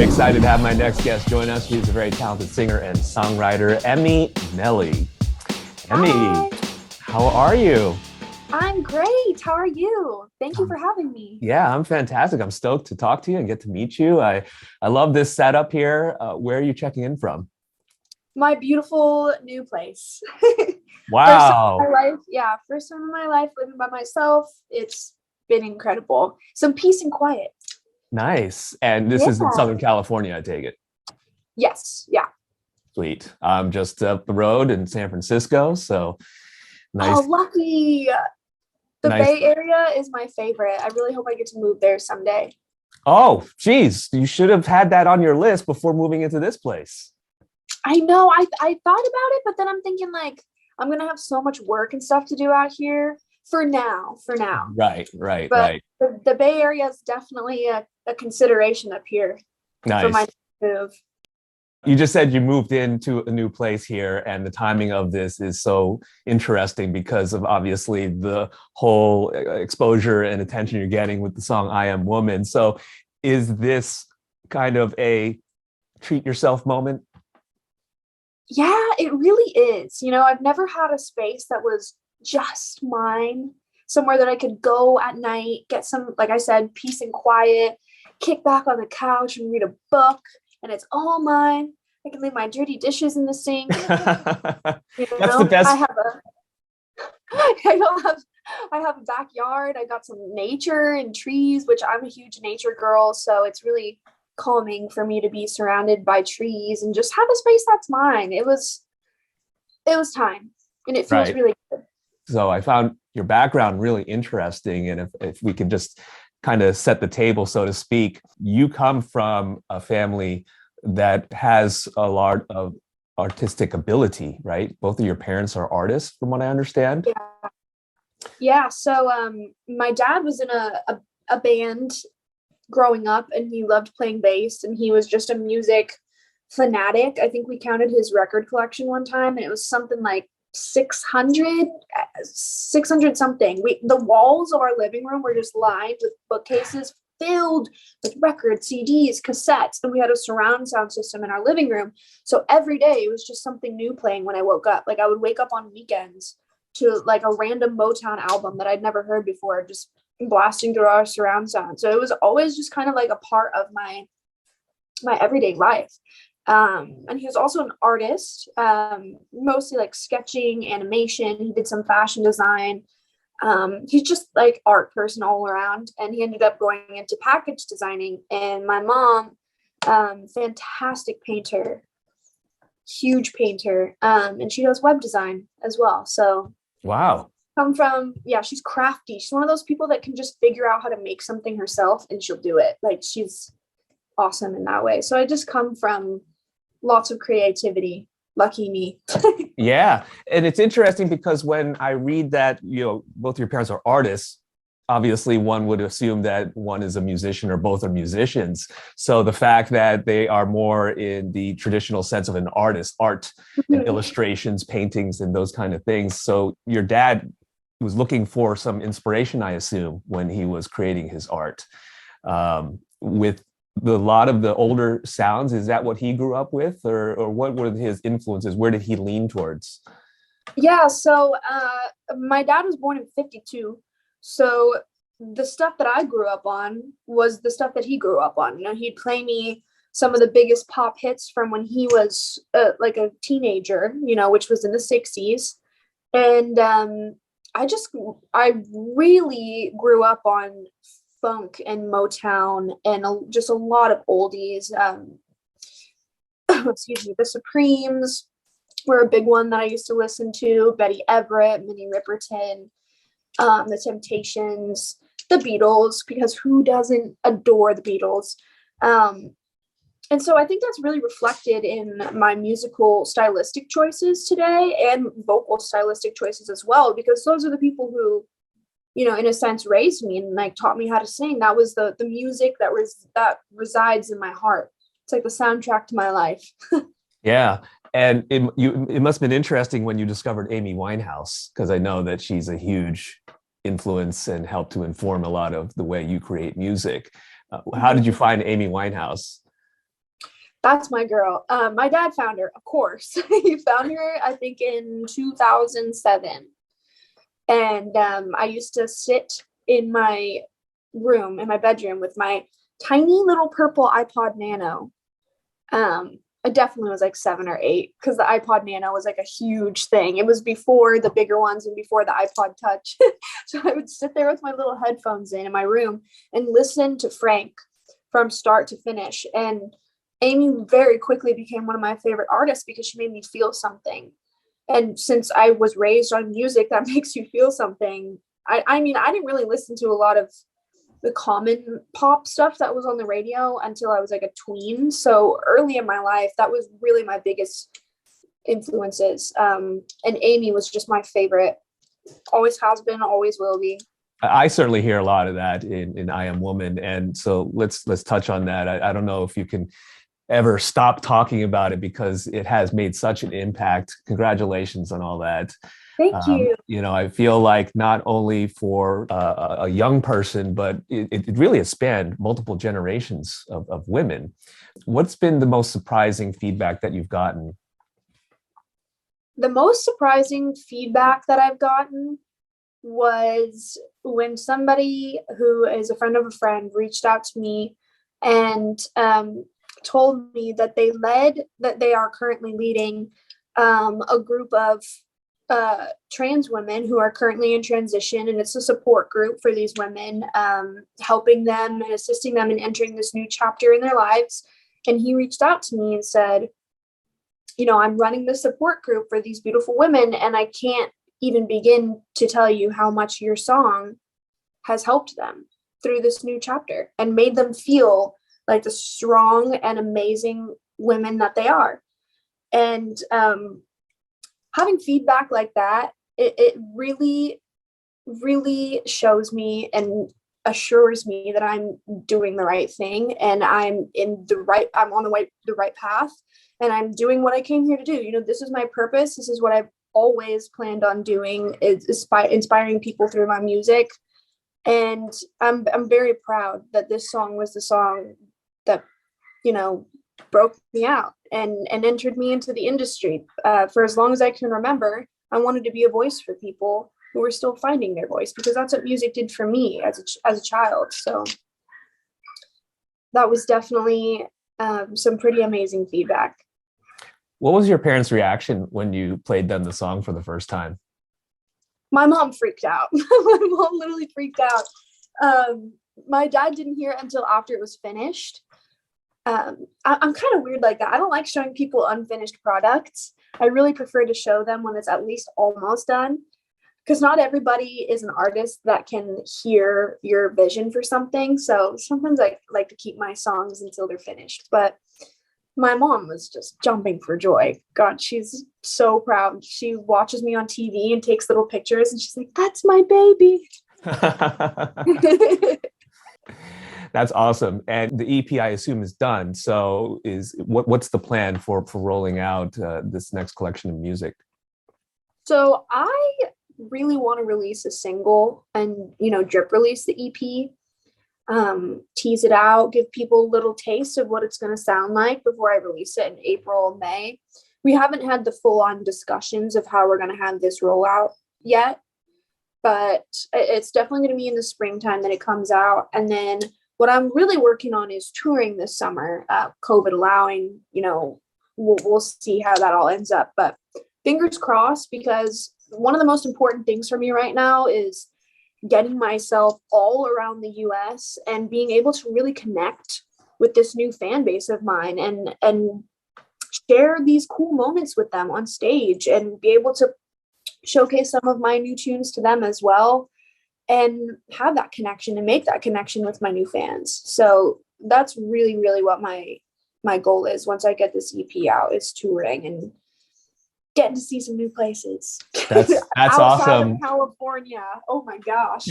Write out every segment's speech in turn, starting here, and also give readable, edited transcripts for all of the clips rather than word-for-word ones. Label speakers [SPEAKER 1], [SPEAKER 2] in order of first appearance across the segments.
[SPEAKER 1] excited to have my next guest join us. She's a very talented singer and songwriter, Emmy Meli. Emmy,
[SPEAKER 2] Hi,
[SPEAKER 1] how are you?
[SPEAKER 2] I'm great. How are you? Thank you for having me.
[SPEAKER 1] Yeah, I'm fantastic. I'm stoked to talk to you and get to meet you. I love this setup here. Where are you checking in from?
[SPEAKER 2] My beautiful new place. First time in
[SPEAKER 1] Wow,
[SPEAKER 2] my life. Yeah, first time in my life living by myself. It's been incredible. Some peace and quiet.
[SPEAKER 1] nice. And this is in
[SPEAKER 2] Yeah.
[SPEAKER 1] Southern California, I take it.
[SPEAKER 2] Yes. Yeah.
[SPEAKER 1] Sweet. I'm just up the road in San Francisco, so
[SPEAKER 2] Oh,
[SPEAKER 1] nice,
[SPEAKER 2] lucky. The
[SPEAKER 1] nice.
[SPEAKER 2] Bay Area is my favorite. I really hope I get to move there someday.
[SPEAKER 1] Oh, geez, you should have had that on your list before moving into this place.
[SPEAKER 2] I know. I thought about it, but then I'm thinking like I'm gonna have so much work and stuff to do out here for now. For now.
[SPEAKER 1] Right, right,
[SPEAKER 2] But
[SPEAKER 1] right.
[SPEAKER 2] the Bay Area is definitely a consideration up here for my
[SPEAKER 1] Nice.
[SPEAKER 2] move.
[SPEAKER 1] You just said you moved into a new place here, and the timing of this is so interesting because of obviously the whole exposure and attention you're getting with the song I Am Woman. So, is this kind of a treat yourself moment?
[SPEAKER 2] Yeah, it really is. I've never had a space that was just mine, somewhere that I could go at night, get some, like I said, peace and quiet, kick back on the couch and read a book, and it's all mine. I can leave my dirty dishes in the sink.
[SPEAKER 1] That's the
[SPEAKER 2] I
[SPEAKER 1] best.
[SPEAKER 2] have a I don't have I have a backyard. I got some nature and trees, which I'm a huge nature girl, so it's really calming for me to be surrounded by trees and just have a space that's mine. It was time, and it feels
[SPEAKER 1] Right.
[SPEAKER 2] really good.
[SPEAKER 1] So I found your background really interesting. And if we can just kind of set the table, so to speak, you come from a family that has a lot of artistic ability, right? Both of your parents are artists, from what I understand.
[SPEAKER 2] Yeah. Yeah, so my dad was in a band growing up, and he loved playing bass, and he was just a music fanatic. I think we counted his record collection one time, and it was something like 600 something. The walls of our living room were just lined with bookcases filled with records, CDs, cassettes, and we had a surround sound system in our living room. So every day it was just something new playing when I woke up. Like I would wake up on weekends to like a random Motown album that I'd never heard before, just blasting through our surround sound. So it was always just kind of like a part of my everyday life. And he was also an artist, mostly like sketching, animation. He did some fashion design. He's just like art person all around. And he ended up going into package designing. And my mom, fantastic painter, huge painter, and she does web design as well. So
[SPEAKER 1] Wow.
[SPEAKER 2] come from, yeah, she's crafty. She's one of those people that can just figure out how to make something herself and she'll do it. Like she's awesome in that way. So I just come from lots of creativity. Lucky me.
[SPEAKER 1] Yeah. And it's interesting because when I read that, both your parents are artists, obviously one would assume that one is a musician or both are musicians. So the fact that they are more in the traditional sense of an artist, art and illustrations, paintings, and those kind of things. So your dad was looking for some inspiration, I assume, when he was creating his art. With a lot of the older sounds, is that what he grew up with, or what were his influences? Where did he lean towards?
[SPEAKER 2] Yeah, so my dad was born in 52. So the stuff that I grew up on was the stuff that he grew up on. He'd play me some of the biggest pop hits from when he was like a teenager, which was in the 60s. And I really grew up on funk and Motown and just a lot of oldies. Excuse me, the Supremes were a big one that I used to listen to. Betty Everett, Minnie Riperton, the Temptations, the Beatles, because who doesn't adore the Beatles? Um, and so I think that's really reflected in my musical stylistic choices today and vocal stylistic choices as well, because those are the people who, in a sense raised me and like taught me how to sing. That was the music that resides in my heart. It's like the soundtrack to my life.
[SPEAKER 1] Yeah. And it must have been interesting when you discovered Amy Winehouse, because I know that she's a huge influence and helped to inform a lot of the way you create music. How did you find Amy Winehouse?
[SPEAKER 2] That's my girl. My dad found her, of course. He found her, I think, in 2007. And I used to sit in my room, in my bedroom, with my tiny little purple iPod Nano. I definitely was like 7 or 8 because the iPod Nano was like a huge thing. It was before the bigger ones and before the iPod Touch. So I would sit there with my little headphones in my room and listen to Frank from start to finish. And Amy very quickly became one of my favorite artists because she made me feel something. And since I was raised on music that makes you feel something, I mean, I didn't really listen to a lot of the common pop stuff that was on the radio until I was like a tween. So early in my life, that was really my biggest influences. And Amy was just my favorite. Always has been, always will be.
[SPEAKER 1] I certainly hear a lot of that in I Am Woman. And so let's touch on that. I don't know if you can ever stop talking about it because it has made such an impact. Congratulations on all that.
[SPEAKER 2] Thank you.
[SPEAKER 1] You know, I feel like not only for a young person, but it really has spanned multiple generations of women. What's been the most surprising feedback that you've gotten?
[SPEAKER 2] The most surprising feedback that I've gotten was when somebody who is a friend of a friend reached out to me and told me that they are currently leading a group of trans women who are currently in transition, and it's a support group for these women, helping them and assisting them in entering this new chapter in their lives. And he reached out to me and said, you know, I'm running the support group for these beautiful women, and I can't even begin to tell you how much your song has helped them through this new chapter and made them feel like the strong and amazing women that they are. And having feedback like that, it really, really shows me and assures me that I'm doing the right thing and I'm on the right path, and I'm doing what I came here to do. You know, this is my purpose. This is what I've always planned on doing, is inspiring people through my music. And I'm very proud that this song was the song that, you know, broke me out and entered me into the industry. For as long as I can remember, I wanted to be a voice for people who were still finding their voice, because that's what music did for me as a child. So that was definitely some pretty amazing feedback.
[SPEAKER 1] What was your parents' reaction when you played them the song for the first time?
[SPEAKER 2] My mom freaked out. My mom literally freaked out. My dad didn't hear it until after it was finished. I'm kind of weird like that. I don't like showing people unfinished products. I really prefer to show them when it's at least almost done, because not everybody is an artist that can hear your vision for something. So sometimes I like to keep my songs until they're finished. But my mom was just jumping for joy. God, she's so proud. She watches me on TV and takes little pictures, and she's like, "That's my baby."
[SPEAKER 1] That's awesome. And the EP, I assume, is done. So what's the plan for rolling out this next collection of music?
[SPEAKER 2] So I really want to release a single and, you know, drip release the EP. Tease it out, give people a little taste of what it's going to sound like before I release it in April, May. We haven't had the full-on discussions of how we're going to have this rollout yet, but it's definitely going to be in the springtime that it comes out. And then what I'm really working on is touring this summer, COVID allowing. You know, we'll see how that all ends up, but fingers crossed, because one of the most important things for me right now is getting myself all around the US and being able to really connect with this new fan base of mine and share these cool moments with them on stage and be able to showcase some of my new tunes to them as well, and have that connection and make that connection with my new fans. So that's really, really what my goal is once I get this EP out, is touring and getting to see some new places.
[SPEAKER 1] That's
[SPEAKER 2] outside
[SPEAKER 1] awesome.
[SPEAKER 2] of California. Oh my gosh.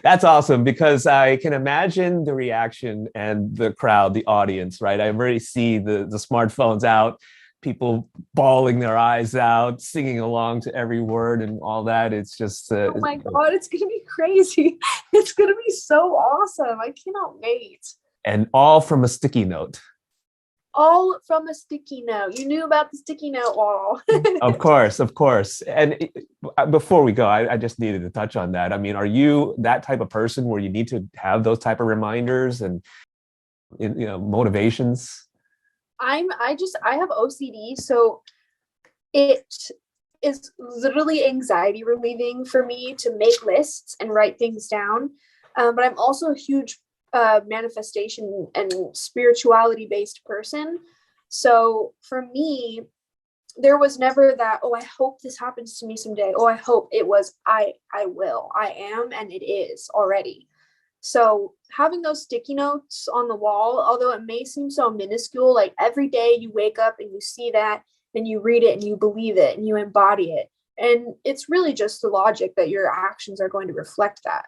[SPEAKER 1] That's awesome, because I can imagine the reaction and the crowd, the audience, right? I already see the smartphones out, people bawling their eyes out, singing along to every word and all that. It's just
[SPEAKER 2] oh my God, it's gonna be crazy. It's gonna be so awesome. I cannot wait.
[SPEAKER 1] And all from a sticky note.
[SPEAKER 2] all from a sticky note. You knew about the sticky note wall.
[SPEAKER 1] Of course, of course. And before we go, I just needed to touch on that. I mean, are you that type of person where you need to have those type of reminders and motivations?
[SPEAKER 2] I have OCD, so it is literally anxiety relieving for me to make lists and write things down. But I'm also a huge manifestation and spirituality based person. So for me, there was never that, oh, I hope this happens to me someday. Oh, I hope. It was, I will, I am, and it is already. So having those sticky notes on the wall, although it may seem so minuscule, like every day you wake up and you see that and you read it and you believe it and you embody it. And it's really just the logic that your actions are going to reflect that,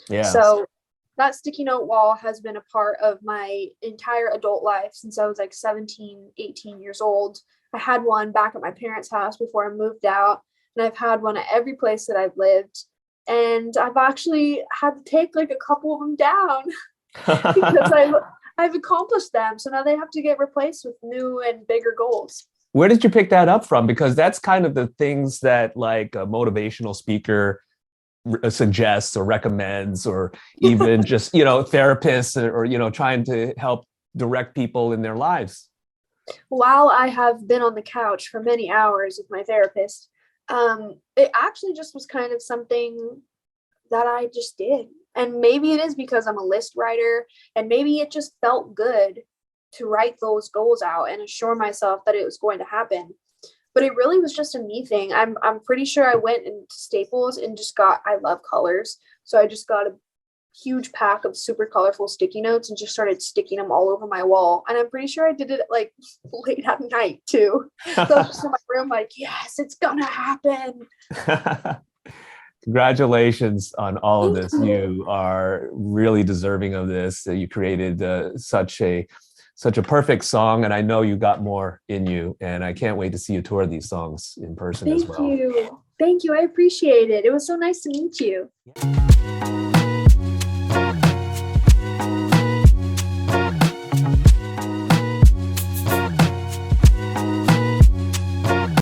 [SPEAKER 1] Yeah.
[SPEAKER 2] So that sticky note wall has been a part of my entire adult life since I was like 17, 18 years old. I had one back at my parents' house before I moved out, and I've had one at every place that I've lived. And I've actually had to take like a couple of them down because I've accomplished them. So now they have to get replaced with new and bigger goals.
[SPEAKER 1] Where did you pick that up from? Because that's kind of the things that like a motivational speaker suggests or recommends, or even just, therapists or, trying to help direct people in their lives.
[SPEAKER 2] While I have been on the couch for many hours with my therapist, it actually just was kind of something that I just did. And maybe it is because I'm a list writer, and maybe it just felt good to write those goals out and assure myself that it was going to happen. But it really was just a me thing. I'm pretty sure I went into Staples and I love colors. So I just got a huge pack of super colorful sticky notes and just started sticking them all over my wall. And I'm pretty sure I did it like late at night too. So I was just in my room like, yes, it's gonna happen.
[SPEAKER 1] Congratulations on all of this. You are really deserving of this. You created such a perfect song, and I know you got more in you, and I can't wait to see you tour these songs in person as well.
[SPEAKER 2] Thank you. I appreciate it. It was so nice to meet you.